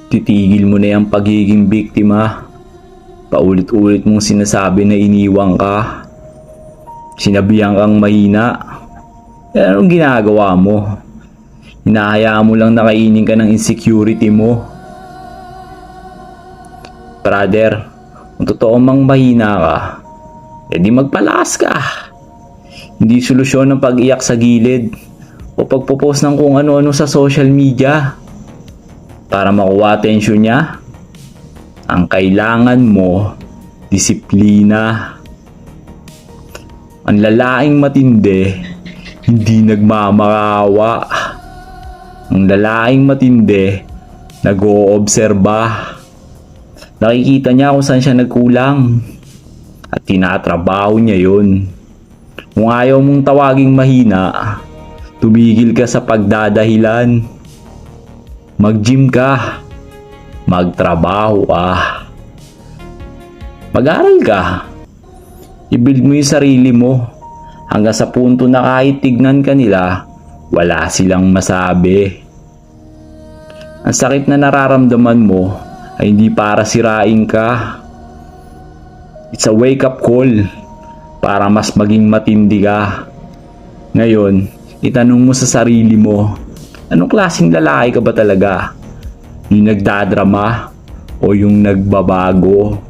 Titigil mo na yung pagiging biktima. Paulit-ulit mong sinasabi na iniwang ka. Sinabihan kang mahina. Eh, anong ginagawa mo? Hinahayaan mo lang na kainin ka ng insecurity mo. Brother, kung totoo mang mahina ka, edi magpalakas ka. Hindi solusyon ng pag-iyak sa gilid o pagpo-post ng kung ano-ano sa social media para makuha atensyon niya. Ang kailangan mo, disiplina. Ang lalaking matindi, hindi nagmamakaawa. Ang lalaking matindi, nag-oobserba. Nakikita niya kung saan siya nagkulang at tinatrabaho niya yun. Kung ayaw mong tawaging mahina, tumigil ka sa pagdadahilan. Mag-gym ka. Magtrabaho ka. Mag-aral ka. I-build mo yung sarili mo hanggang sa punto na kahit tignan ka nila, wala silang masabi. Ang sakit na nararamdaman mo ay hindi para sirain ka. It's a wake-up call para mas maging matindi ka. Ngayon, itanong mo sa sarili mo, anong klaseng lalaki ka ba talaga? Yung nagdadrama o yung nagbabago?